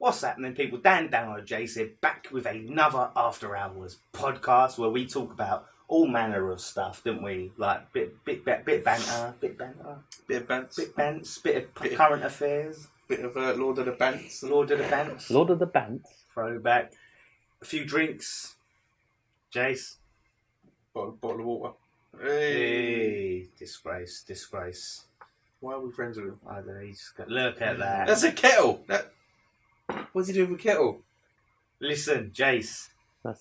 What's happening, people? Dan and Jase back with another After Hours podcast where we talk about all manner of stuff, don't we? Like bit banter, bit bants, bit of current affairs, bit of Lord of the Bants, Lord of the Bants, throwback, a few drinks, Jase, bottle of water. Hey, disgrace. Why are we friends with him? I don't know. Look at that. That's a kettle. What's he doing with kettle? Listen, Jase.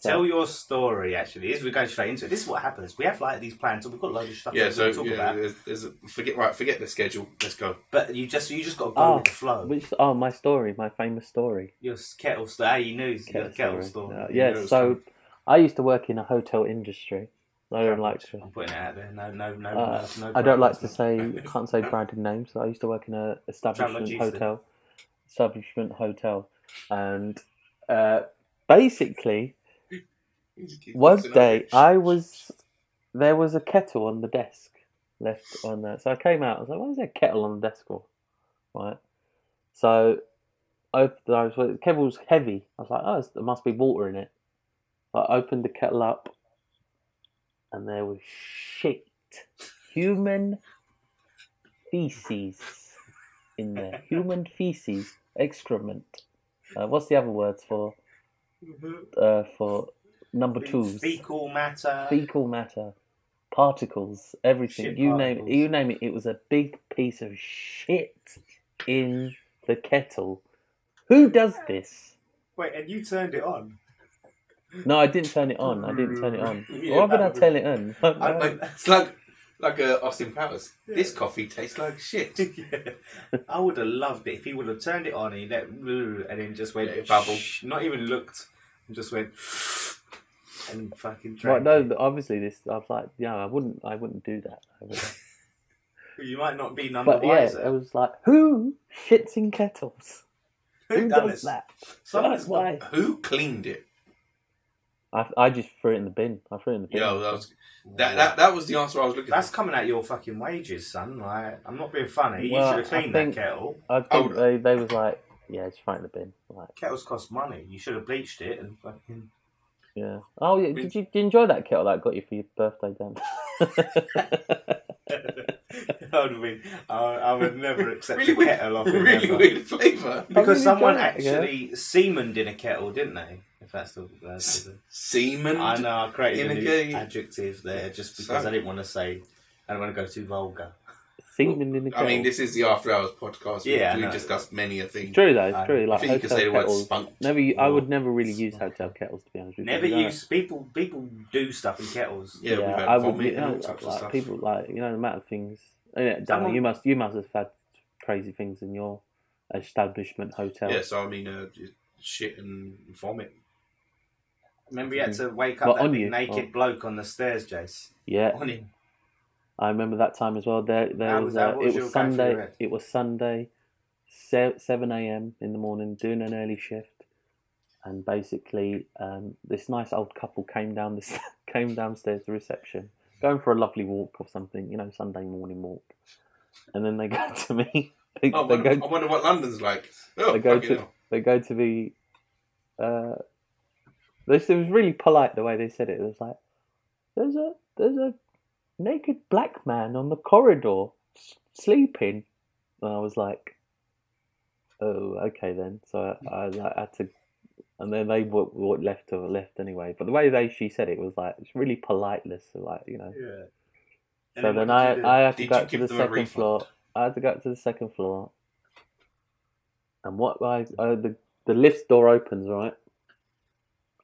Tell your story. Actually, as we go straight into it, this is what happens. We have like these plans, so we've got loads of stuff to talk about. Forget the schedule. Let's go. But you just got to go with the flow. My story, my famous story. Your kettle story. You knew your kettle story. So I used to work in a hotel industry. I don't like to. I'm putting it out there. No. I don't like to say. Can't say branded names. So I used to work in a establishment hotel, and basically. One day, there was a kettle on the desk left on there. So I came out. I was like, "Why is there a kettle on the desk for?" Right. So I opened the eyes. The kettle was heavy. I was like, "Oh, there must be water in it." I opened the kettle up, and there was shit, human feces in there. Human feces, excrement. What's the other words for number twos? Fecal matter, particles, everything. Shit, you name it. It was a big piece of shit in the kettle. Who does this? Wait, and you turned it on? No, I didn't turn it on. Why would I turn it on? It's like Austin Powers. Yeah. This coffee tastes like shit. Yeah. I would have loved it if he would have turned it on and then just went bubble. Not even looked, and just went. And fucking drank. Right, no, obviously this. I was like, yeah, I wouldn't do that. You might not be none the wiser. Yeah, it was like, who shits in kettles? Who does that? Why? Who cleaned it? I just threw it in the bin. Yeah, that was the answer I was looking for. That's coming out your fucking wages, son. Like, I'm not being funny. You should have cleaned that kettle. I think they was like, yeah, just throw it in the bin. Like, kettles cost money. You should have bleached it and fucking. Yeah. Oh, yeah. Did you enjoy that kettle that I got you for your birthday, Dan? I would never accept a kettle off really weird flavour. Because someone actually semened in a kettle, didn't they? If that's the word. Semen? I know, I created a new adjective there just because I didn't want to go too vulgar. Semen in the kettle. I mean, this is the After Hours podcast. We discussed many a thing. It's true, though. It's true. Like, I think you could say the word spunk. I would never really use hotel kettles, to be honest with you. Never use... People do stuff in kettles. Yeah, I would. Like, people, like, the amount of things... Dan, you must have had crazy things in your establishment hotel. Yeah, so I mean, shit and vomit. Remember you had to wake up that naked bloke on the stairs, Jase? Yeah. On him. I remember that time as well. It was Sunday, 7 a.m. in the morning, doing an early shift, and basically, this nice old couple came downstairs to reception, going for a lovely walk or something, Sunday morning walk, and then they go to me. I wonder what London's like. They go to the. It was really polite the way they said it. It was like, there's a naked black man on the corridor sleeping, and I was like, oh, okay then. So I had to, and then they left anyway. But the way she said it was like, it's really politeness, like, Yeah. So then I had to go to the second floor. I had to go to the second floor, and the lift door opens, right,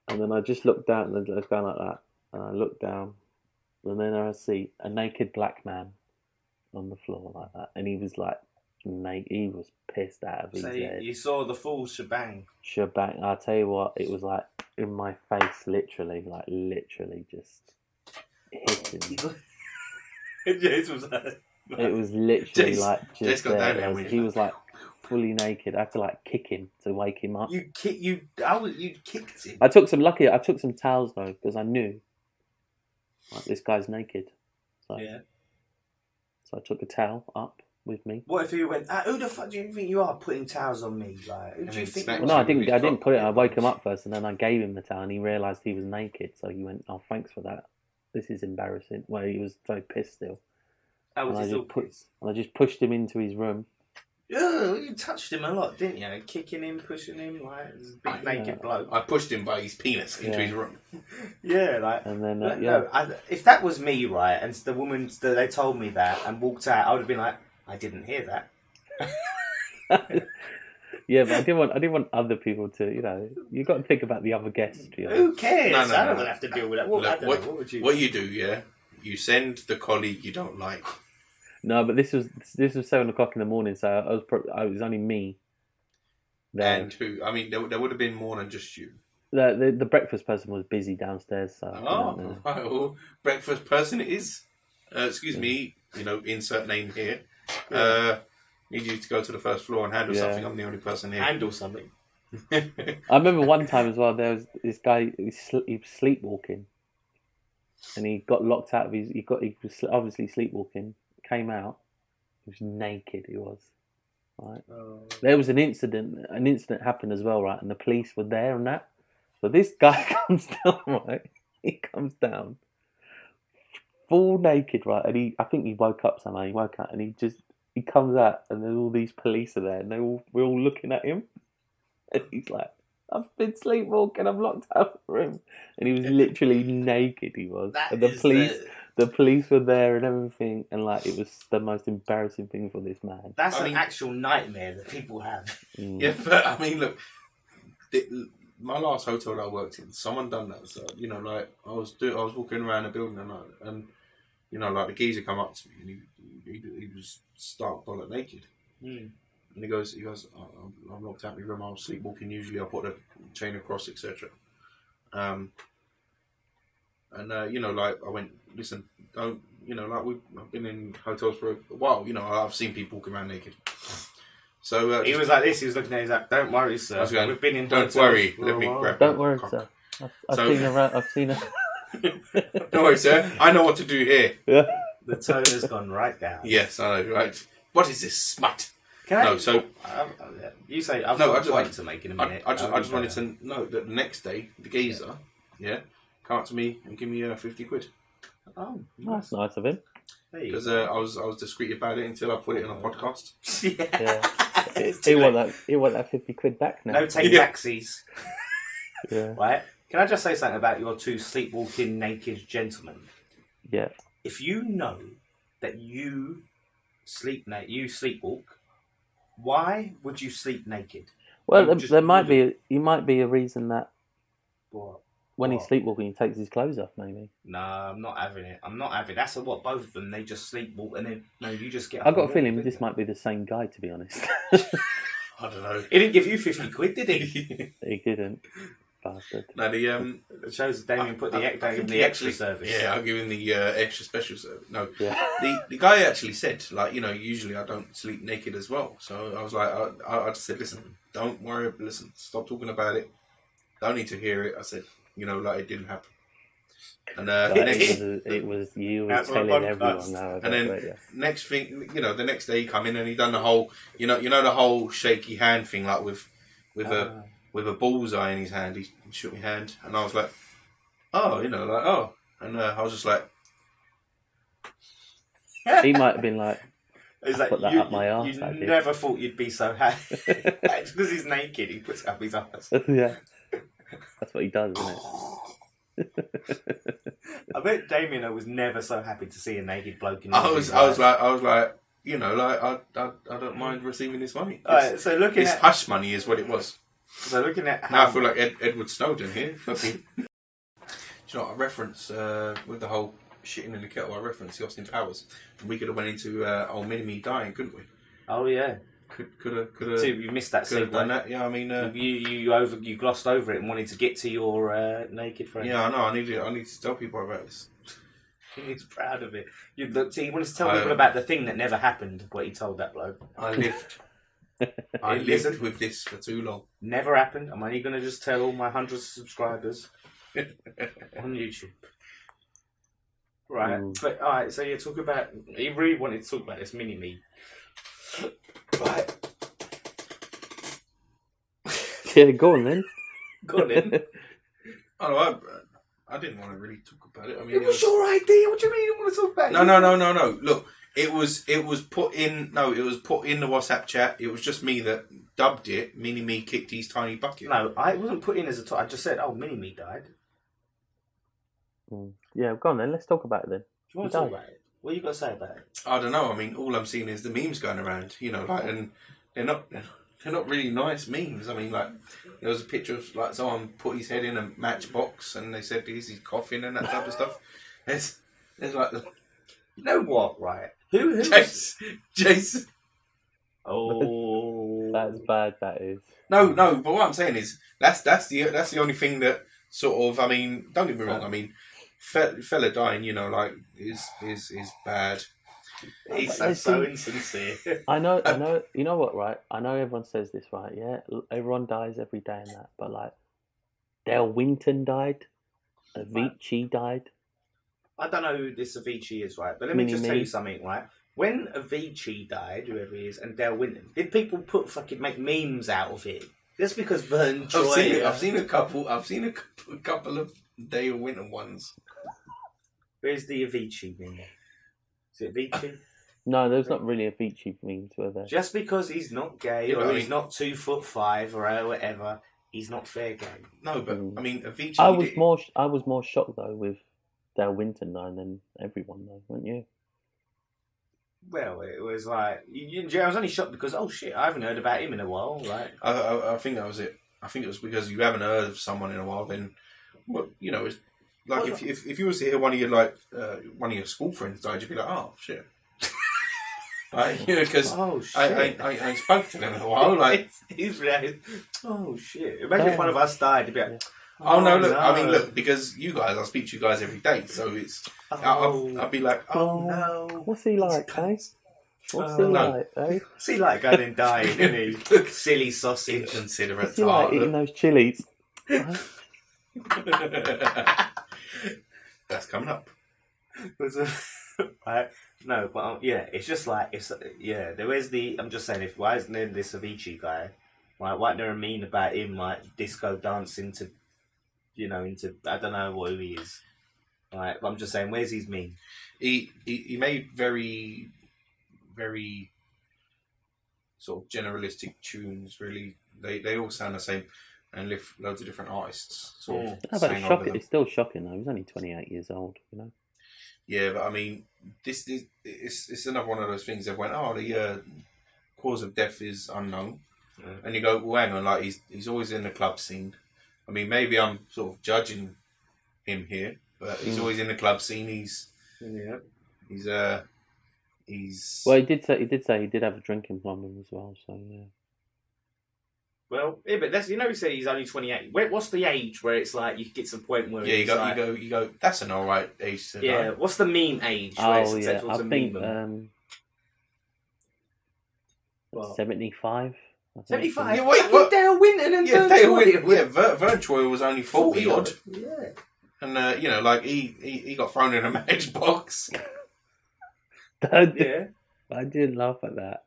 and then I just looked down, and it was going like that, and I looked down. And then I see a naked black man on the floor like that. And he was like, he was pissed out of his head. You saw the full shebang. I'll tell you what, it was like in my face, literally just hitting. Jase was like... It was literally just there. He was like fully naked. I had to like kick him to wake him up. You kicked him? I took some towels though, because I knew. Like, this guy's naked. So I took a towel up with me. What if he went, who the fuck do you think you are putting towels on me? Like, who do you think? Well, no, I didn't put it. I woke him up first, and then I gave him the towel, and he realised he was naked. So he went, "Oh, thanks for that. This is embarrassing." Well, he was so pissed still. Was he still pissed? And I just pushed him into his room. Oh, you touched him a lot, didn't you? Kicking him, pushing him, like this big naked bloke. I pushed him by his penis into his room. Yeah, like. And then No, if that was me, right, and the woman they told me that and walked out, I would have been like, I didn't hear that. Yeah, but I didn't want other people to, you got to think about the other guests. Who cares? No, I don't have to deal with that. What you do, yeah? You send the colleague you don't like. No, but this was 7:00 in the morning, so I was only me. There. And who? I mean, there would have been more than just you. The breakfast person was busy downstairs, so. Right, well, breakfast person it is. Excuse me, insert name here. Need you to go to the first floor and handle something. I'm the only person here. Handle something. I remember one time as well. There was this guy. He was sleepwalking, and he got locked out of his. He was obviously sleepwalking. Came out. He was naked. He was. Right. Oh. There was an incident. An incident happened as well, right? And the police were there and that. So this guy comes down, right? He comes down, full naked, right? And I think he woke up somehow. He woke up and he comes out, and then all theyese police are there, and we're all looking at him, and he's like, "I've been sleepwalking. I'm locked out of the room," and he was literally naked. He was, and the police were there and everything, and like it was the most embarrassing thing for this man. That's an actual nightmare that people have. Yeah, but I mean, look, my last hotel that I worked in, someone done that. So like I was walking around the building and like the geezer come up to me and he was stark bollock naked. And he goes, I'm locked out in my room. I was sleepwalking. Usually, I put a chain across, etc. Like I went, listen, don't, I've been in hotels for a while. I've seen people walking around naked. So he was like this. He was looking at. He's like, "Don't worry, sir. We've been in. Don't worry. Let me grab. Don't worry, sir. I've seen her. Don't worry, sir. I know what to do here. Yeah. The tone has gone right down. Yes, I know. Right. What is this smut? You say I've got a point to make in a minute. I just wanted to know that the next day the geezer, come up to me and give me 50 quid. Oh, that's nice of him. Because I was discreet about it until I put it on a podcast. He want that 50 quid back now. No take backsies. Yeah. Right? Can I just say something about your two sleepwalking naked gentlemen? Yeah. If you know that you sleepwalk, why would you sleep naked? Well, there might be a reason that when he's sleepwalking, he takes his clothes off. Maybe. No, I'm not having it. That's both of them. They just sleepwalk, and then you just get. I've got a feeling this might be the same guy. To be honest. I don't know. He didn't give you 50 quid, did he? He didn't. Bastard. No, it shows Damien put the extra service. Yeah, I'll give him the extra special service. No, yeah. the guy actually said, like, usually I don't sleep naked as well. So I was like, I just said, listen, don't worry, listen, stop talking about it. Don't need to hear it. I said, like it didn't happen. And it was you were telling everyone now. And then next thing, the next day he come in and he done the whole, the whole shaky hand thing, like with a bullseye in his hand. He shook my hand, and I was like, oh, and I was just like, he might have been like, it's like, put that up my arse. You never thought you'd be so happy. Because he's naked, he puts it up his arse. Yeah, that's what he does, isn't it? I bet Damien was never so happy to see a naked bloke in I was like, I don't mind receiving this money. Alright, so looking at hush money is what it was. So looking at now I feel like Edward Snowden here. Do you know what I reference with the whole shitting in the kettle? I reference the Austin Powers, and we could have went into old Mini-Me dying, couldn't we? Oh yeah. Could have. See, you missed that scene. Done that. Yeah, I mean, you glossed over it and wanted to get to your naked friend. Yeah, I know. I need to tell people about this. He's proud of it. He wanted to tell people about the thing that never happened. What he told that bloke. I lived with this for too long. Never happened. I'm only going to just tell all my hundreds of subscribers on YouTube. Right, but alright. So you talk about. He really wanted to talk about this Mini-Me. Right. Yeah, go on then. Go on then. Oh, I didn't want to really talk about it. I mean, It was your idea. What do you mean you want to talk about it? No. Look, it was put in. No, it was put in the WhatsApp chat. It was just me that dubbed it. Mini Me kicked his tiny bucket. No, it wasn't put in as a I just said, oh, Mini Me died. Yeah, go on then. Let's talk about it then. Do you want to talk about it? What you got to say about it? I don't know. I mean, all I'm seeing is the memes going around. You know, like, and they're not really nice memes. I mean, like, there was a picture of like someone put his head in a matchbox, and they said he's coughing and that type of stuff. There's like, You know what? Right? Who? Jase. Oh, That's bad. That is. No. But what I'm saying is that's the only thing that sort of. I mean, don't get me wrong. I mean, fella dying, you know, like is bad. he's so insincere. I know. You know what, right? I know everyone says this, right? Yeah, everyone dies every day and that, but like, Dale Winton died, Aviici died. I don't know who this Aviici is, right? But let me just tell you something, right? When Aviici died, whoever he is, and Dale Winton, did people make memes out of it? Just because Verne Troy... I've seen a couple of Dale Winton ones. Where's the Aviici meme? Is it Aviici? No, there's not really Aviici memes, were there? Just because he's not gay, Yeah, or I mean- he's not 2'5" or whatever, he's not fair game. No, but I mean, Aviici. I was more shocked though with Dale Winton though than everyone though, weren't you? Well, it was like... I was only shocked because, oh shit, I haven't heard about him in a while, right? I think that was it. I think it was because you haven't heard of someone in a while. Then, well, you know, it's like if you was to hear one of your school friends died, you'd be like, oh shit. Like, you know, because I ain't spoke to them in a while. Like, he's reacting. Oh shit! Imagine if one of us died. It'd be like, oh no, look. No. I mean, look, because you guys, I speak to you guys every day, so it's. I'll be like, oh no. What's he like, eh? What's he like, eh? What's he like going and dying, isn't he? Silly sausage. Inconsiderate. What's he like eating those chilies? That's coming up. Right? No, but yeah, it's just like there is the. I'm just saying, why isn't there this Aviici guy? Right? Why isn't there a meme about him like disco dancing to, into I don't know who he is. Right? But I'm just saying, where's his meme? He made very, very sort of generalistic tunes. Really, they all sound the same, and lift loads of different artists. Sort of. But it's shocking. It's still shocking though. He's only 28 years old. Yeah, but I mean, it's another one of those things that went, oh, the cause of death is unknown. Yeah. And you go, well, hang on, like, he's always in the club scene. I mean, maybe I'm sort of judging him here, but he's always in the club scene. He's well, he did say he did have a drinking problem as well, so yeah. Well, yeah, but that's, he said he's only 28. What's the age where it's like you get to the point where you go. That's an alright age to die. What's the mean age? Where it's acceptable to think 75. 75. Yeah, wait, what? Dale Winton and Dale Winton. Yeah, Verne Troy was only 40 odd. Yeah, and like he got thrown in a matchbox. Yeah, I didn't laugh at that.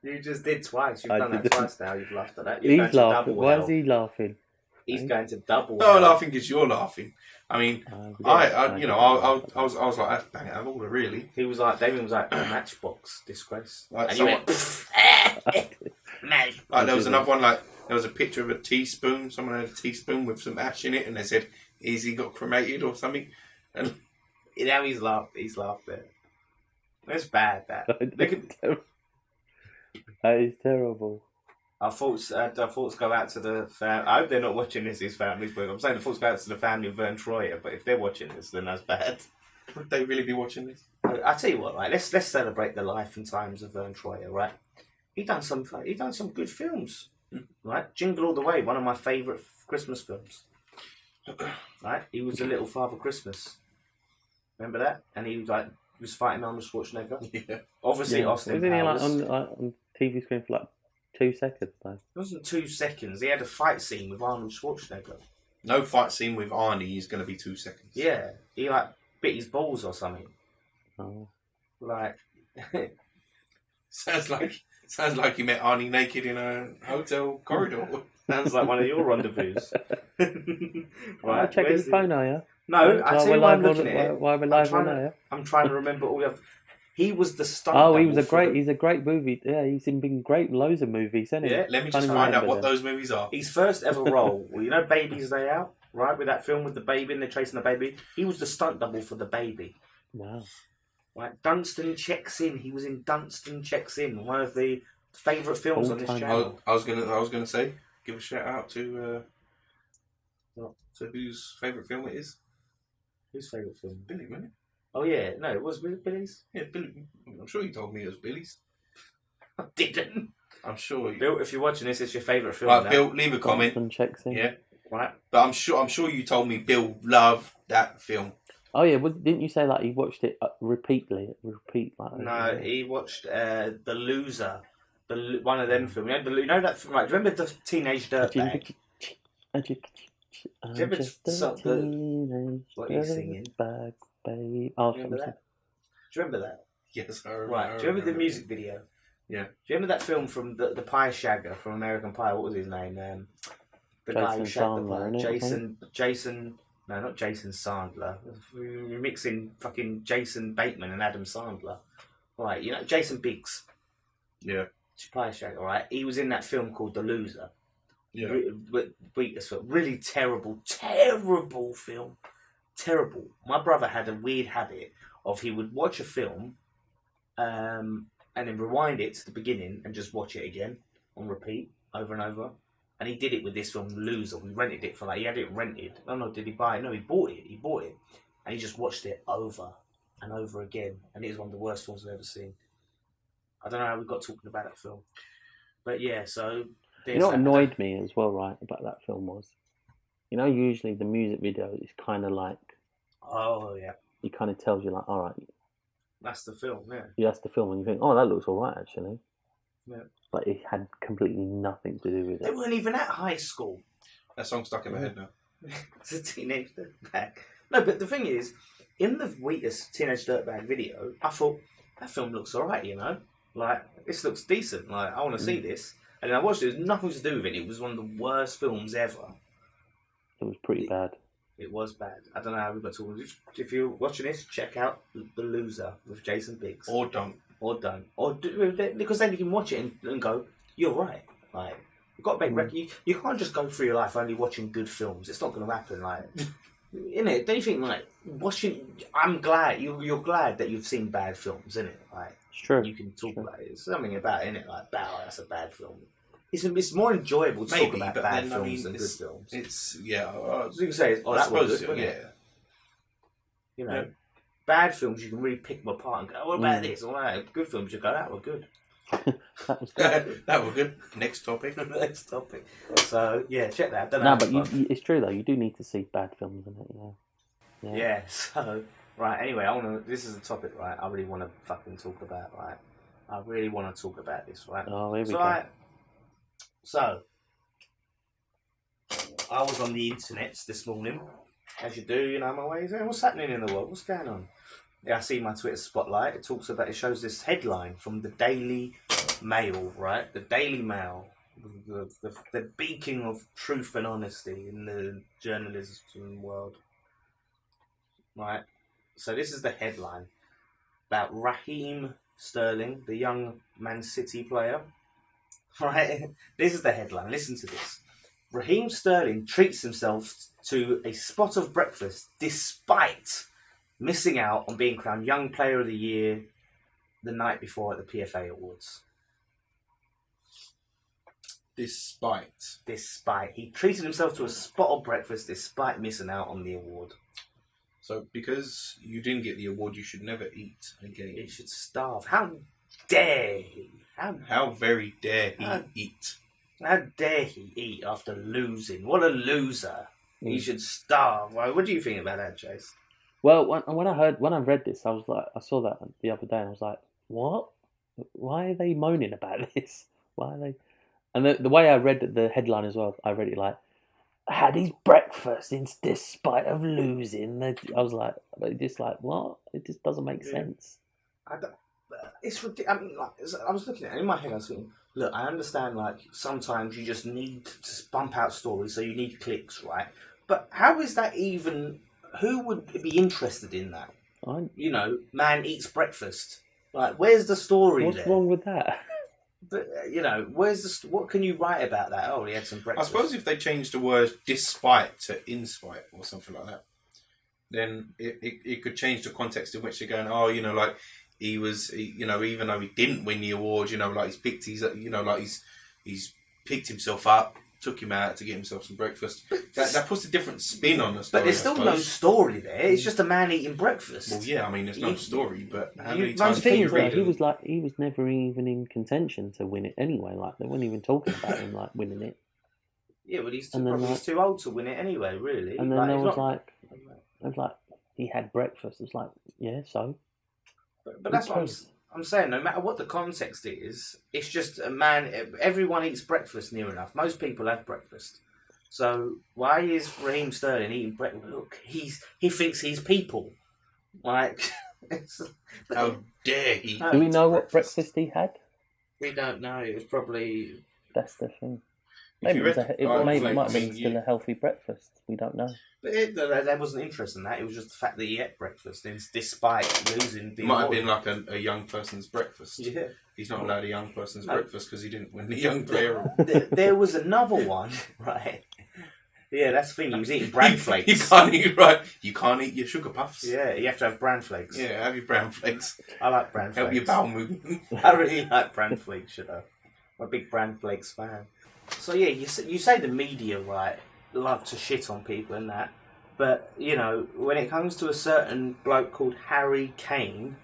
You just did twice. You've done that twice now. You've laughed at that. He's laughing. Why is he laughing? He's going to double. No, I'm laughing because you're laughing. I mean, I was like, that's bang out of order, really. He was like, Damien was like, Matchbox disgrace. Like, and you went, Matchbox. Like, there was another one, like, there was a picture of a teaspoon. Someone had a teaspoon with some ash in it, and they said, "Is he got cremated or something?" And now he's laughed. He's laughed there. That's bad. That. That is terrible. Our thoughts go out to the family. I hope they're not watching this, his families, but I'm saying the thoughts go out to the family of Verne Troyer, but if they're watching this, then that's bad. Would they really be watching this? I'll tell you what, right? Let's celebrate the life and times of Verne Troyer, right? He done some good films, right? Jingle All the Way, one of my favourite Christmas films. Right? He was a little Father Christmas. Remember that? And he was fighting Arnold Schwarzenegger. Yeah. Obviously, Austin Powers. Wasn't he on TV screen for 2 seconds though? It wasn't 2 seconds. He had a fight scene with Arnold Schwarzenegger. No fight scene with Arnie is going to be 2 seconds. Yeah, he bit his balls or something. Oh. Like sounds like Sounds like you met Arnie naked in a hotel corridor. Sounds like one of your rendezvous. Right, checking your phone, are you? No, I tell you why I'm looking at it. Why we're live on air? I'm trying to remember all of. He was the stunt. Oh, he's a great movie. Yeah, he's been great in loads of movies, hasn't he? Yeah, let me just find out what those movies are. His first ever role, well, you know, Baby's Day Out, right? With that film with the baby and they're chasing the baby. He was the stunt double for the baby. Wow. Right, Dunstan Checks In. He was in Dunstan Checks In, one of the favourite films on this channel. I was gonna say, give a shout out to whose favourite film it is. Whose favourite film? Billy, wasn't it? Oh yeah, no, it was Billy's. Yeah, Billy. I'm sure you told me it was Billy's. I didn't. I'm sure. Bill, if you're watching this, it's your favourite film. Right, Bill, leave a comment. Dunstan Checks In. Yeah, right. But I'm sure you told me Bill loved that film. Oh yeah, didn't you say that he watched it repeatedly? No, he watched The Loser, one of them films. You know that film, right? Do you remember the Teenage Dirtbag? What are you singing? Bag, babe. Oh, do you remember that? Do you remember that? Yes, I remember. Right. Do you remember the music video? Yeah. Do you remember that film from the Pie Shagger from American Pie? What was his name? The guy who shagged the pie. Jason. No, not Jason Sandler. We're mixing fucking Jason Bateman and Adam Sandler. Right, you know, Jason Biggs. Yeah. Pie Shagger, right? He was in that film called The Loser. Yeah. Really terrible film. Terrible. My brother had a weird habit of he would watch a film and then rewind it to the beginning and just watch it again on repeat over and over. And he did it with this film, Loser. We rented it he had it rented. No, did he buy it? No, he bought it. And he just watched it over and over again. And it is one of the worst films I've ever seen. I don't know how we got talking about that film. But yeah, so... You know what annoyed me as well, right, about that film was? You know, usually the music video is kind of like... Oh, yeah. It kind of tells you, like, all right... That's the film, yeah. That's the film, and you think, oh, that looks all right, actually. Yeah. But it had completely nothing to do with it. They weren't even at high school. That song's stuck in my head now. It's a Teenage Dirtbag. No, but the thing is, in the Wheatus Teenage Dirtbag video, I thought, that film looks alright, you know? Like, this looks decent. Like, I want to see this. And then I watched it. It was nothing to do with it. It was one of the worst films ever. It was pretty bad. It was bad. I don't know how we got to... If you're watching this, check out The Loser with Jason Biggs. Or don't. Because then you can watch it and go, you're right. Like, you've got to make you can't just go through your life only watching good films. It's not going to happen. Like, innit? Don't you think, like, watching... I'm glad. You're glad that you've seen bad films, innit? Like, it's true. You can talk about it. There's something about it, innit? Like, that's a bad film. It's more enjoyable to talk about bad films than good films. It's, yeah. So you can say, that was good, yeah. You know, bad films, you can really pick them apart and go, what about this? What about that? Good films, you go, that were good. That was good. That were good. Next topic. Next topic. So, yeah, check that. No, but it's true, though. You do need to see bad films, isn't it? Yeah, so... Right, anyway, this is a topic, right, I really want to fucking talk about, right? I really want to talk about this, right? Oh, here we go. Right, so, I was on the internet this morning, as you do, you know, my ways. What's happening in the world? What's going on? Yeah, I see my Twitter spotlight. It shows this headline from the Daily Mail, right? The Daily Mail, the beacon of truth and honesty in the journalism world, right? So this is the headline about Raheem Sterling, the young Man City player. Right? This is the headline. Listen to this. Raheem Sterling treats himself to a spot of breakfast despite missing out on being crowned Young Player of the Year the night before at the PFA Awards. Despite. He treated himself to a spot of breakfast despite missing out on the award. So, because you didn't get the award, you should never eat again. He should starve. How dare he? How very dare he eat? How dare he eat after losing? What a loser. He should starve. What do you think about that, Jase? Well, when I read this, I was like, I saw that the other day, and I was like, what? Why are they moaning about this? Why are they? And the way I read the headline as well, I read it like, had his breakfast in despite of losing. I was like, just like, what? It just doesn't make sense. it's ridiculous. I mean, like, I was looking at it in my head. I was thinking, look, I understand. Like sometimes you just need to bump out stories, so you need clicks, right? But how is that even? Who would be interested in that? You know, man eats breakfast. Like, where's the story? What's wrong with that? But you know, what can you write about that? Oh, he had some breakfast. I suppose if they changed the word "despite" to "in-spite" or something like that, then it could change the context in which they're going. Oh, you know, like you know, even though he didn't win the award, you know, like he's picked himself up, took him out to get himself some breakfast. That puts a different spin on the story. But there's still no story there. It's just a man eating breakfast. Well, yeah, I mean, there's no story, but how many The times thing is, like, he was never even in contention to win it anyway. Like, they weren't even talking about him like winning it. Yeah, but he's too old to win it anyway, really. And then there was like, he had breakfast. It's like, yeah, so. But that's what I'm saying. No matter what the context is, it's just a man. Everyone eats breakfast near enough. Most people have breakfast. So why is Raheem Sterling eating breakfast? Look, he thinks he's people. Like, how dare he? Do we know what breakfast he had? We don't know. It was probably. That's the thing. Maybe it might have been still a healthy breakfast. We don't know. But there wasn't interest in that. It was just the fact that he ate breakfast, despite losing the Might award. have been like a young person's breakfast. Yeah. He's not allowed a young person's breakfast because he didn't win the young player award. There was another one, right? Yeah, that's the thing. He was eating bran flakes. You can't eat You can't eat your sugar puffs. Yeah, you have to have bran flakes. Yeah, have your bran flakes. I like bran flakes. Help your bowel movement. I really like bran flakes, you know. I'm a big bran flakes fan. So yeah, you say the media, right, love to shit on people and that, but you know, when it comes to a certain bloke called Harry Kane,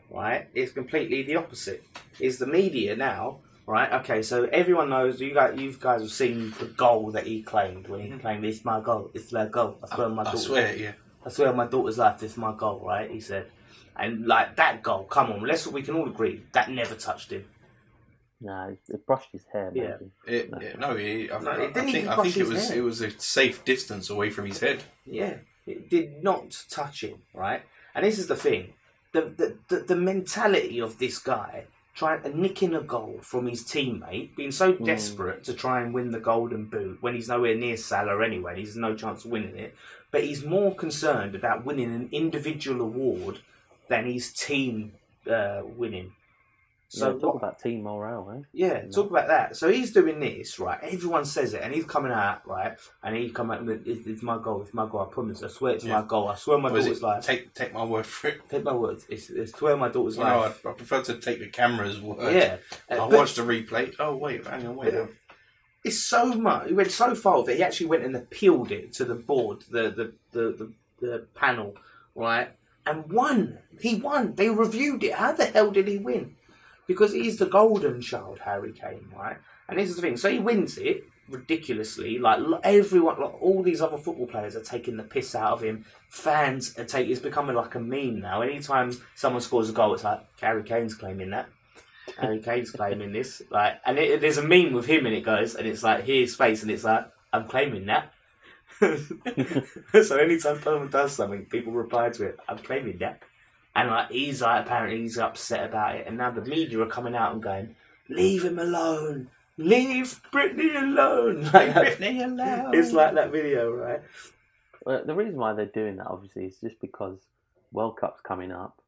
right, it's completely the opposite. It's the media now, right? Okay, so everyone knows. You guys have seen the goal that he claimed when he claimed, "It's my goal. It's their goal. I swear on my daughter. I swear on my daughter's life. This is my goal." Right? He said, and like that goal. Come on, we can all agree that never touched him. No, it brushed his hair. Yeah. I think it was a safe distance away from his head. Yeah, it did not touch him, right? And this is the thing, the mentality of this guy nicking a goal from his teammate, being so desperate to try and win the Golden Boot when he's nowhere near Salah anyway. He's no chance of winning it, but he's more concerned about winning an individual award than his team winning. So talk about team morale, eh? Yeah, talk about that. So he's doing this, right? Everyone says it, and he's coming out, right? And he come out with, "It's my goal. It's my goal. I promise. I swear it's my goal. I swear on my daughter's life. Take my word for it. Take my word. It's swear on my daughter's life." No, I prefer to take the camera's word. Yeah, I watched the replay. Oh wait, hang on. It's so much. He went so far that he actually went and appealed it to the board, the panel, right? And won. He won. They reviewed it. How the hell did he win? Because he's the golden child, Harry Kane, right? And this is the thing. So he wins it ridiculously. Like everyone, like all these other football players are taking the piss out of him. Fans are it's becoming like a meme now. Anytime someone scores a goal, it's like Harry Kane's claiming that. Harry Kane's claiming this. Like, and there's a meme with him, and it goes, and it's like his face, and it's like, "I'm claiming that." So anytime someone does something, people reply to it, "I'm claiming that." And apparently he's upset about it. And now the media are coming out and going, "Leave him alone. Leave Britney alone." Like Britney alone. It's like that video, right? Well, the reason why they're doing that, obviously, is just because World Cup's coming up.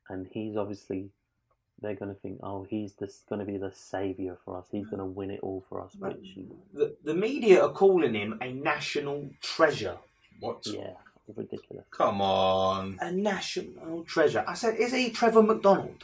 And they're going to think, oh, he's going to be the saviour for us. He's going to win it all for us. The media are calling him a national treasure. What? Yeah. Ridiculous. Come on. A national treasure. I said, is he Trevor McDonald?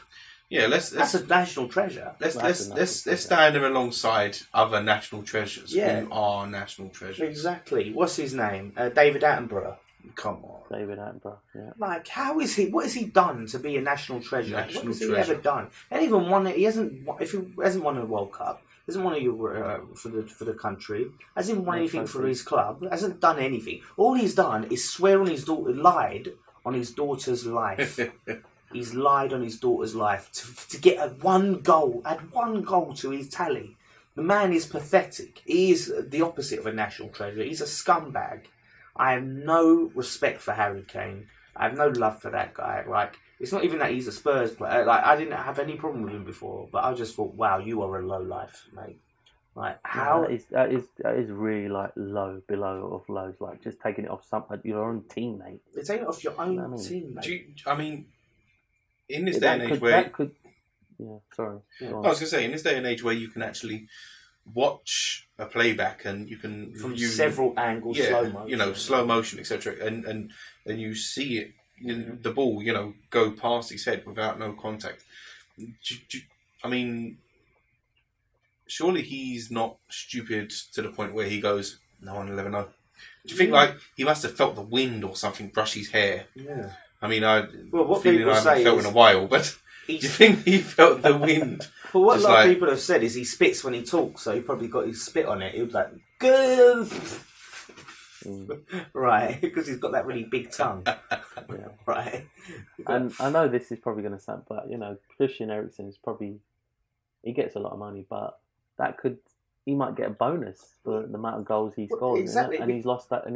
Yeah, that's a national treasure. Let's stand him alongside other national treasures who are national treasures. Exactly. What's his name? David Attenborough. Come on. David Attenborough, yeah. Like, how is he? What has he done to be a national treasure? What has he ever done? He hasn't won a World Cup, hasn't won a Euro for the country, hasn't won anything for his club, hasn't done anything. All he's done is swear on his daughter, lied on his daughter's life. He's lied on his daughter's life to get one goal, add one goal to his tally. The man is pathetic. He is the opposite of a national treasure. He's a scumbag. I have no respect for Harry Kane. I have no love for that guy. Like, it's not even that he's a Spurs player. Like, I didn't have any problem with him before, but I just thought, wow, you are a low life, mate. Like, how that is really like low below of lows. Like, just taking it off your own teammate. It's taking it off your own teammate. I mean, in this day and age where sorry. I was going to say, in this day and age where you can actually watch a playback and you can from several angles, slow motion, etc., and you see it, the ball, go past his head without no contact. I mean, surely he's not stupid to the point where he goes, "No one will ever know." Do you think like he must have felt the wind or something brush his hair? Yeah. I mean, what people I haven't felt in a while, but do you think he felt the wind? Well, what a lot of people have said is he spits when he talks, so he probably got his spit on it. He was like, "Good." Right, because he's got that really big tongue. Yeah. Right. And I know this is probably going to sound, but Christian Eriksen is probably, he gets a lot of money, but he might get a bonus for the amount of goals he scored. Exactly. And he's lost that. He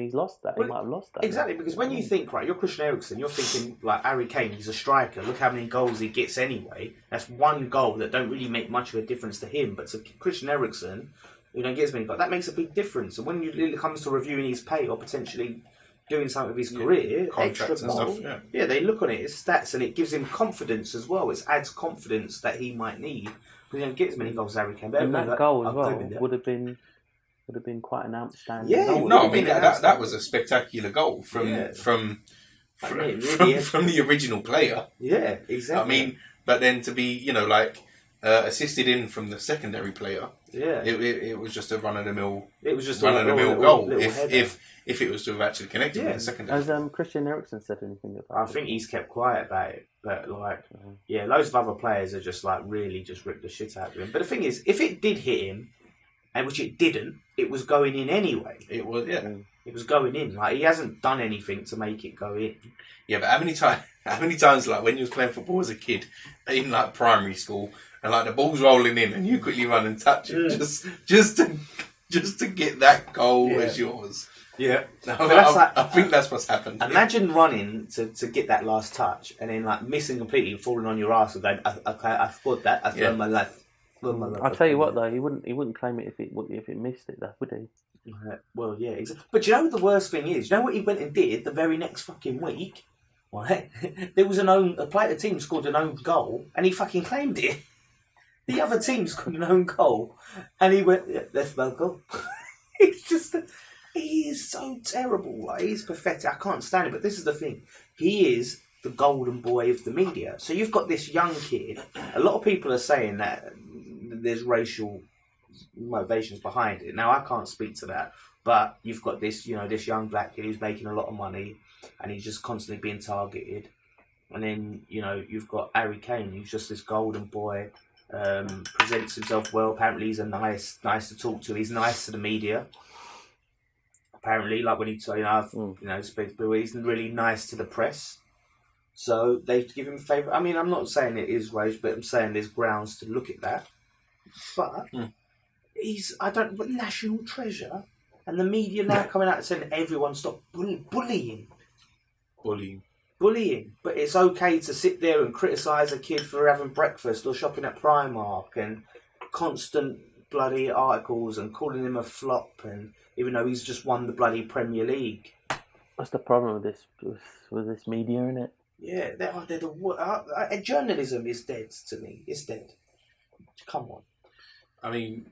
might have lost that. Exactly, because when you think, right, you're Christian Eriksen, you're thinking like Harry Kane, he's a striker. Look how many goals he gets anyway. That's one goal that don't really make much of a difference to him, but to Christian Eriksen, who don't get as many goals, that makes a big difference. And when it comes to reviewing his pay or potentially doing something with his career, contracts and stuff, they look on it, his stats, and it gives him confidence as well. It adds confidence that he might need. He don't get as many goals as Harry Kane. And that goal as well would have been quite an outstanding goal. No, I mean that was a spectacular goal from the original player. Yeah, exactly. I mean, but then to be assisted in from the secondary player. Yeah, it was just a run of the mill. It was just run of the mill goal. If it was to have actually connected with the secondary. Has Christian Eriksen said anything about it? I think he's kept quiet about it, but loads of other players are just like really just ripped the shit out of him. But the thing is, if it did hit him, and which it didn't, it was going in anyway. It was, it was going in. Like, he hasn't done anything to make it go in. Yeah, but how many times like when you was playing football as a kid in like primary school, and like the ball's rolling in and you quickly run and touch it just to get that goal as yours. Yeah, I think that's what's happened. Imagine running to get that last touch and then like missing completely and falling on your ass and going, I scored that. I scored my life. I'll tell you what though, he wouldn't claim it if it missed it though, would he? Well, yeah, exactly. But you know what the worst thing is? You know what he went and did the very next fucking week? Right? There was a team scored an own goal and he fucking claimed it. The other team scored an own goal and he went, that's my goal. It's just, he is so terrible. Like, he's pathetic. I can't stand it. But this is the thing. He is the golden boy of the media. So you've got this young kid. A lot of people are saying that there's racial motivations behind it. Now, I can't speak to that. But you've got this, this young black kid who's making a lot of money and he's just constantly being targeted. And then, you've got Harry Kane, who's just this golden boy. Presents himself well. Apparently, he's nice to talk to. He's nice to the media. Apparently, like when he speaks, but he's really nice to the press. So they give him a favour. I mean, I'm not saying it is race, but I'm saying there's grounds to look at that. But he's national treasure, and the media now coming out and saying everyone stop bullying. But it's okay to sit there and criticise a kid for having breakfast or shopping at Primark and constant bloody articles and calling him a flop, and even though he's just won the bloody Premier League. What's the problem with this media, innit? Yeah, journalism is dead to me. It's dead. Come on. I mean,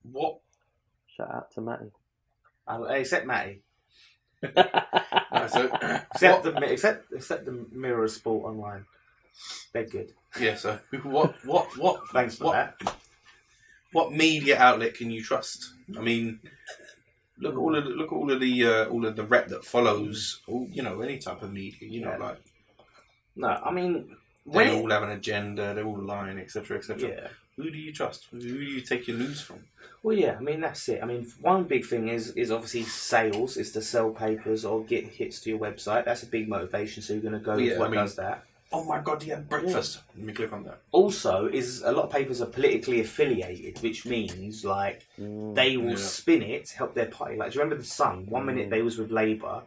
what? Shout out to Matty. Except Matty. Except the Mirror of Sport online. They're good. Yeah. So what? Thanks for that. What media outlet can you trust? I mean, look at all of the rep that follows. Any type of media. No, I mean, they all have an agenda. They're all lying, etc., etc. Yeah. Who do you trust? Who do you take your news from? Well, yeah, I mean, that's it. I mean, one big thing is obviously sales, is to sell papers or get hits to your website. That's a big motivation, so you're going to go with what does that. Oh my God, you had breakfast. Yeah. Let me click on that. Also, is a lot of papers are politically affiliated, which means, they will spin it to help their party. Like, do you remember The Sun? 1 minute they was with Labour,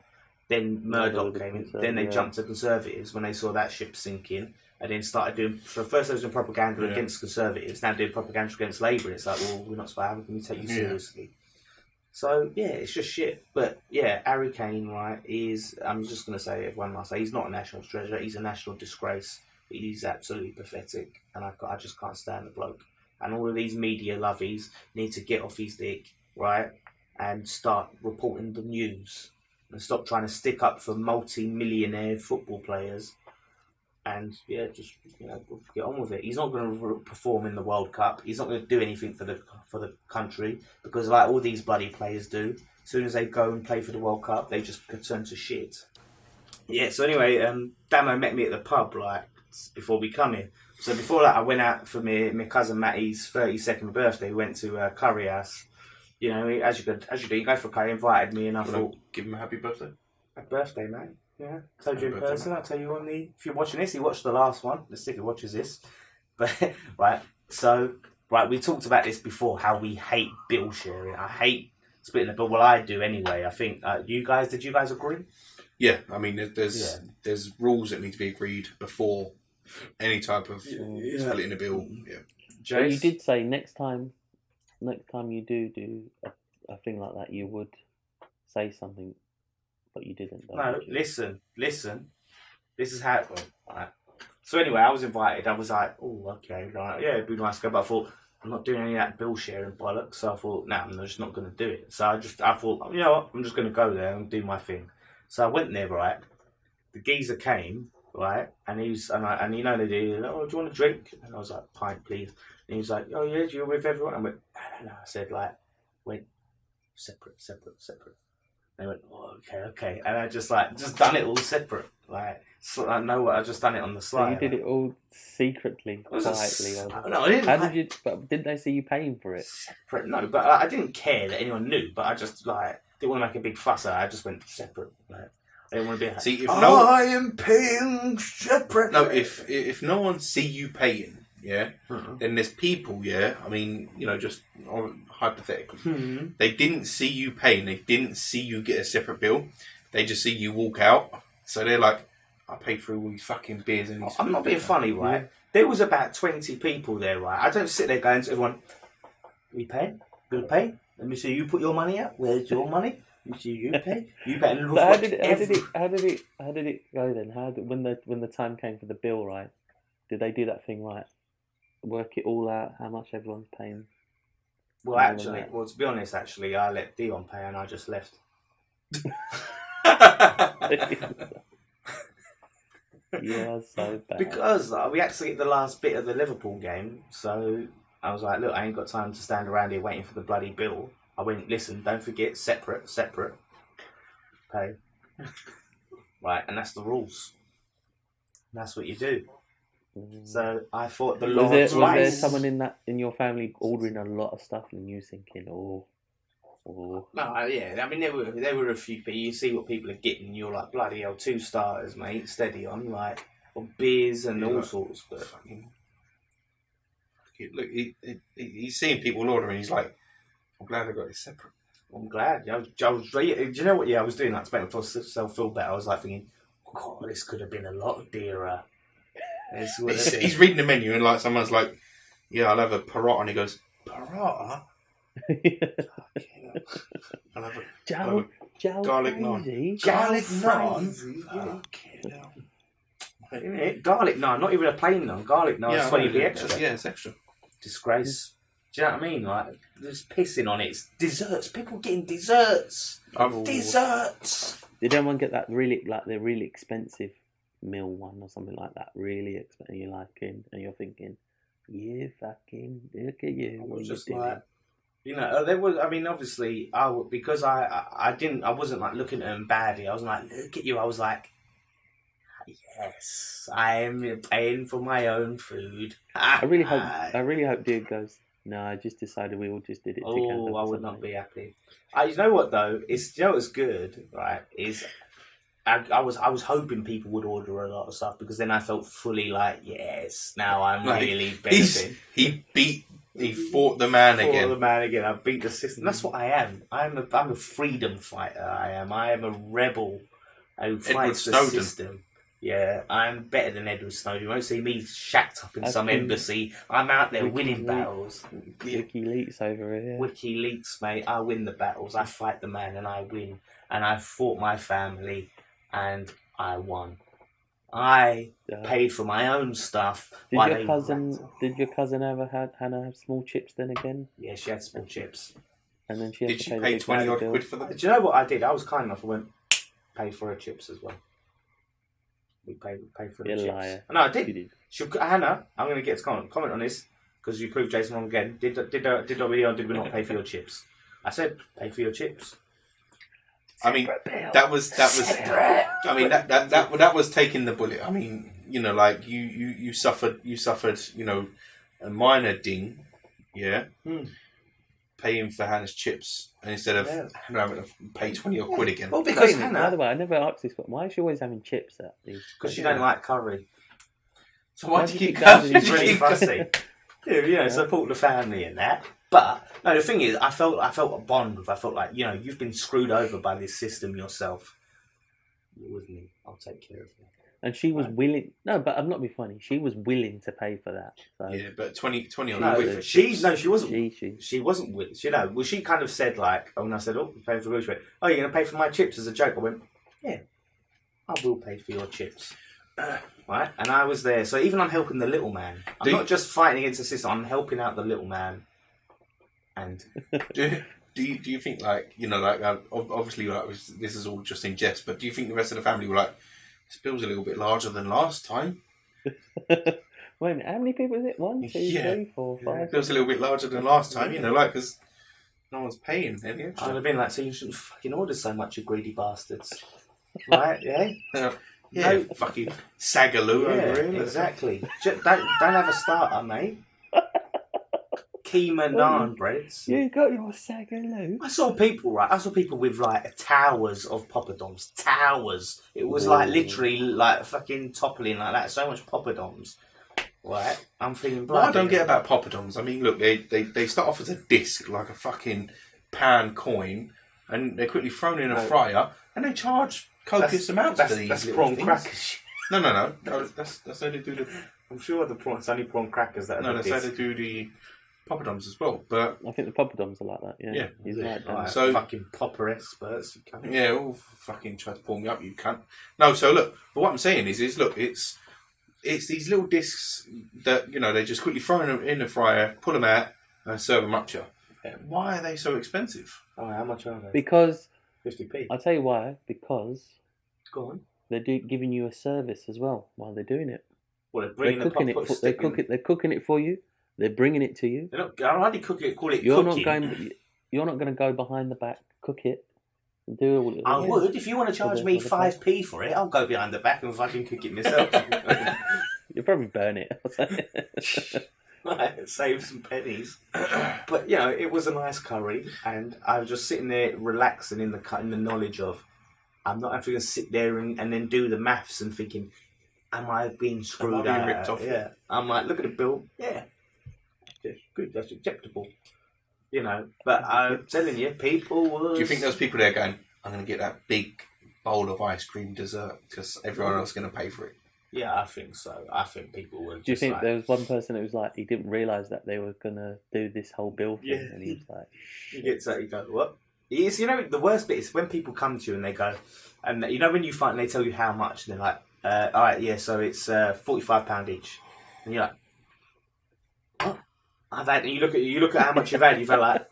Then Murdoch the came in. Conservative, Then they yeah. jumped to Conservatives when they saw that ship sinking, and then started doing. So first they was doing propaganda against Conservatives. Now doing propaganda against Labour. It's like, well, we're not supposed. How can we take you seriously? So yeah, it's just shit. But yeah, Harry Kane, right? Is I'm just gonna say it one last say he's not a national treasure. He's a national disgrace. He's absolutely pathetic, and I just can't stand the bloke. And all of these media lovies need to get off his dick, right, and start reporting the news and stop trying to stick up for multi-millionaire football players. And yeah, just get on with it. He's not going to perform in the World Cup. He's not going to do anything for the country because, like all these bloody players do, as soon as they go and play for the World Cup, they just turn to shit. Yeah. So anyway, Damo met me at the pub like before we come here. So before that, I went out for my cousin Matty's 32nd birthday. We went to Curry House. You know, as you do, you go for curry. Invited me, and I thought, give him a happy birthday. Happy birthday, mate. Yeah, told you in person. I'll tell you on the. If you're watching this, he watched the last one. Let's see if he watches this. But right, so we talked about this before. How we hate bill sharing. I hate splitting the bill. Well, I do anyway. I think Did you guys agree? Yeah, I mean, there's rules that need to be agreed before any type of splitting a bill. Yeah. Jase? Well, you did say next time you do a thing like that, you would say something, but you didn't. No, listen. This is how it went. Right. So anyway, I was invited. I was like, oh, okay, right, yeah, it'd be nice to go, but I thought I'm not doing any of that bill sharing bollocks. So I thought, no, I'm just not going to do it. So I thought, you know what, I'm just going to go there and do my thing. So I went there, right. The geezer came, right, and they do. Oh, do you want a drink? And I was like, pint, please. And he was like, oh yeah, do you with everyone? I went, no. I said went separate. They went, oh, okay, and I just done it all separate, so I know what I just done it on the slide. So you did it all secretly, quietly. No, I didn't. Did you? But didn't they see you paying for it? Separate, no, but I didn't care that anyone knew. But I just didn't want to make a big fuss. I just went separate. I didn't want to be. See, if I am paying separate. No, if no one see you paying. Yeah, then there's people. Yeah, I mean, just hypothetically, they didn't see you paying. They didn't see you get a separate bill. They just see you walk out. So they're like, "I paid for all these fucking beers." And I'm not being funny, right? Yeah. There was about 20 people there, right? I don't sit there going to everyone, "We pay? Gonna pay? Let me see you put your money out. Where's your money? Let me see you pay. You pay." So how did it go then? When the time came for the bill, right? Did they do that thing right? Work it all out, how much everyone's paying? Well, to be honest, I let Dion pay and I just left. Yeah, so bad. Because we had to get the last bit of the Liverpool game, so I was like, look, I ain't got time to stand around here waiting for the bloody bill. I went, listen, don't forget, separate, pay. Right, and that's the rules. And that's what you do. So I thought was there someone in your family ordering a lot of stuff and you thinking, oh. No, yeah. I mean, there were a few people. You see what people are getting. You're like, bloody hell, 2 starters, mate. Steady on, or beers and all sorts. But look, he's seeing people ordering. He's like, I'm glad I got it separate. I'm glad. I was. Do you know what? Yeah, I was doing that to make myself feel better. I was like thinking, God, this could have been a lot dearer. He's reading the menu and someone's like, yeah, I'll have a paratha, and he goes, paratha? I'll have a garlic naan. Garlic naan? Garlic naan, not even a plain naan. Garlic naan is 20p extra. Yeah, it's extra. Disgrace. Do you know what I mean? There's pissing on it. It's desserts. People getting desserts. Desserts. Did anyone get that the really expensive meal one or something like that? Really expensive. You're and you're thinking, you fucking look at you. I was just like, there was. I mean, obviously, because I wasn't looking at them badly. I was like, look at you. I was like, yes, I am paying for my own food. I really hope Dude goes, no, I just decided we all just did it together. Oh, I would not be happy. You know what though? What's good, right? Is I was hoping people would order a lot of stuff because then I felt fully yes, now I'm really benefiting. He fought the man again. I beat the system. That's what I am. I'm a freedom fighter. I am a rebel who fights the Snowden. system. Yeah, I'm better than Edward Snowden. You won't see me shacked up in I some think embassy. I'm out there winning WikiLeaks- battles. WikiLeaks over here. WikiLeaks, mate. I win the battles. I fight the man and I win. And I fought my family and I won. I paid for my own stuff. Did your cousin ever Hannah have small chips then again? Yeah, she had small chips. And then she had Did to she pay pay the 20 odd bill. quid for them? Do you know what I did? I was kind enough. I went pay for her chips as well. We paid for the You're a chips. liar. No, I You did. did. Hannah, I'm going to get to comment on this because you proved Jason wrong again. Did we not pay for your chips? I said pay for your chips. I mean, that was. I mean, that was taking the bullet. I mean, you know, like you suffered, you know, a minor ding, yeah, paying for Hannah's chips, and instead of Hannah having to pay 20 or quid again. Well, because By Hannah, the way, I never asked this, but why is she always having chips at these? because she don't like curry. So why do you keep Why do you She's really fussy. Yeah, support the family and that. But no, the thing is, I felt a bond with. I felt like, you know, you've been screwed over by this system yourself. You're with me. I'll take care of you. And she was willing. No, but I'm not being funny. She was willing to pay for that. So. Yeah, but 20 on No, quid for she chips. wasn't. She wasn't with. You know, well, she kind of said like, when I said, "Oh, you pay for the grocery." Oh, you're going to pay for my chips as a joke. I went, "Yeah, I will pay for your chips." Right, and I was there. So even I'm helping the little man. I'm not just fighting against the system. I'm helping out the little man. And do you think, like, you know, like, obviously, like, this is all just in jest, but do you think the rest of the family were like, this bill's a little bit larger than last time? Wait a minute, how many people is it? 1, 2, 3, 4, 5. It feels a little bit larger than last time, you know, like, because no one's paying any extra. I'd have been like, so you shouldn't fucking order so much, you greedy bastards. Right, yeah? Yeah, fucking sagaloo over here. Exactly. Don't have a starter, mate. Keema naan breads. You got your sagaloo. I saw people with like towers of poppadoms. Towers. It was like literally like fucking toppling like that. So much poppadoms. Right? I'm feeling bloody. What I don't get about poppadoms, I mean, look, they start off as a disc, like a fucking pound coin, and they're quickly thrown in a fryer, and they charge copious amounts for these. That's little prawn things. crackers. No. That's how they do the. I'm sure it's only prawn crackers that are No, that's how they do the poppadoms as well. But I think the poppadoms are like that. Yeah, he's right. Right, So- fucking popper experts. You can't. yeah, all fucking try to pull me up, you cunt. No, so look, but what I'm saying is look, it's these little discs that, you know, they just quickly throw them in the fryer, pull them out, and serve them up to you. Why are they so expensive? Oh, how much are they? Because 50p. I'll tell you why. Because Go on. they're giving you a service as well while they're doing it. Well, they're bringing They're cooking it. They're cooking it for you. They're bringing it to you. They're not. I already call it You're cooking. You're not going to go behind the back, cook it, and do all. I would. If you want to charge me 5p for it, I'll go behind the back and fucking cook it myself. You'll probably burn it. Right, save some pennies. But you know, it was a nice curry, and I was just sitting there relaxing in the knowledge of I'm not having to sit there and then do the maths and thinking, am I being screwed out? Ripped off? Yeah. I'm like, look at the bill. Yeah, that's good. That's acceptable. You know, but I'm telling you, people were. Do you think those people there going, I'm going to get that big bowl of ice cream dessert because everyone else is going to pay for it? Yeah, I think so. I think people were. Do you think there was one person that was like, he didn't realise that they were going to do this whole bill thing, and he was like, He gets that. You go, what? It's, you know, the worst bit is when people come to you and they go, and you know when you find they tell you how much, and they're like, all right, yeah, so it's £45 each, and you're like, what? I've had. And you look at how much you've had. You've had like,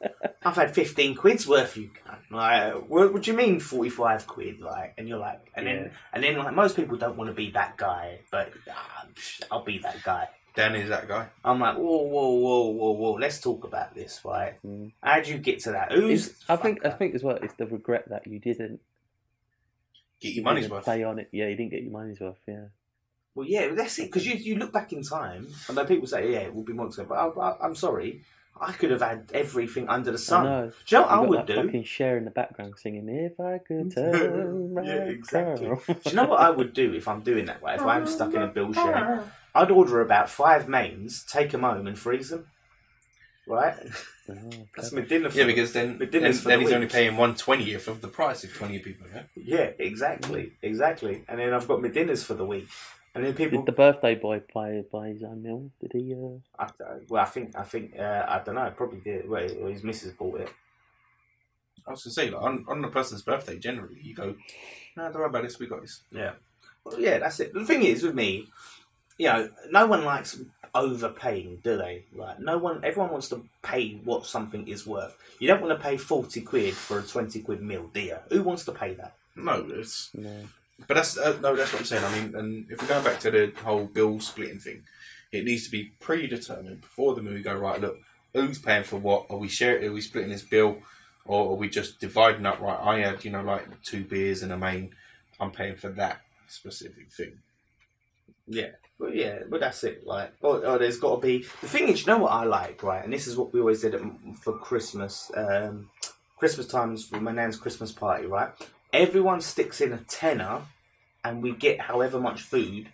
I've had 15 quid's worth. You cunt. Like, what do you mean 45 quid? Like, and you're like, and then like most people don't want to be that guy, but I'll be that guy. Dan is that guy. I'm like, whoa. Let's talk about this, right? How'd you get to that? I think as well, it's the regret that you didn't Get your money's worth. Play on it. Yeah, you didn't get your money's worth. Yeah. Well, yeah, that's it. Because you look back in time, and then people say, yeah, it will be more expensive. But I'm sorry, I could have had everything under the sun. I know. Do you know what I got would that do? fucking Cher in the background singing, "If I could turn my Yeah, exactly. girl." Do you know what I would do if I'm doing that way? If I'm stuck in a bill share, I'd order about 5 mains, take them home, and freeze them. right? Oh, That's my dinner. Yeah, because then he's only paying 1/20th of the price if 20 people. Yeah. Yeah, exactly. And then I've got my dinners for the week, and then people. Did the birthday boy buy his own meal? Did he? I think I don't know. Probably did. Well, his missus bought it. I was gonna say, like, on the person's birthday, generally you go, "No, don't worry about this. We got this." Yeah. Well, yeah, that's it. The thing is with me, no one likes overpaying, do they? Like, everyone wants to pay what something is worth. You don't want to pay 40 quid for a 20 quid meal, do you? Who wants to pay that? No, but that's no, that's what I'm saying. I mean, and if we go back to the whole bill splitting thing, it needs to be predetermined before the movie. Go right, look, who's paying for what? Are we splitting this bill, or are we just dividing up? Right, I had like 2 beers and a main. I'm paying for that specific thing. Yeah. But that's it. Like, or there's got to be. The thing is, you know what I like, right? And this is what we always did for Christmas. Christmas times for my nan's Christmas party, right? Everyone sticks in a tenner, and we get however much food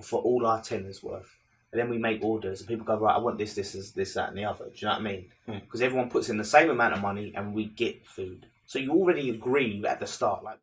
for all our tenners worth. And then we make orders, and people go, right, I want this, that, and the other. Do you know what I mean? Because everyone puts in the same amount of money, and we get food. So you already agree at the start, like.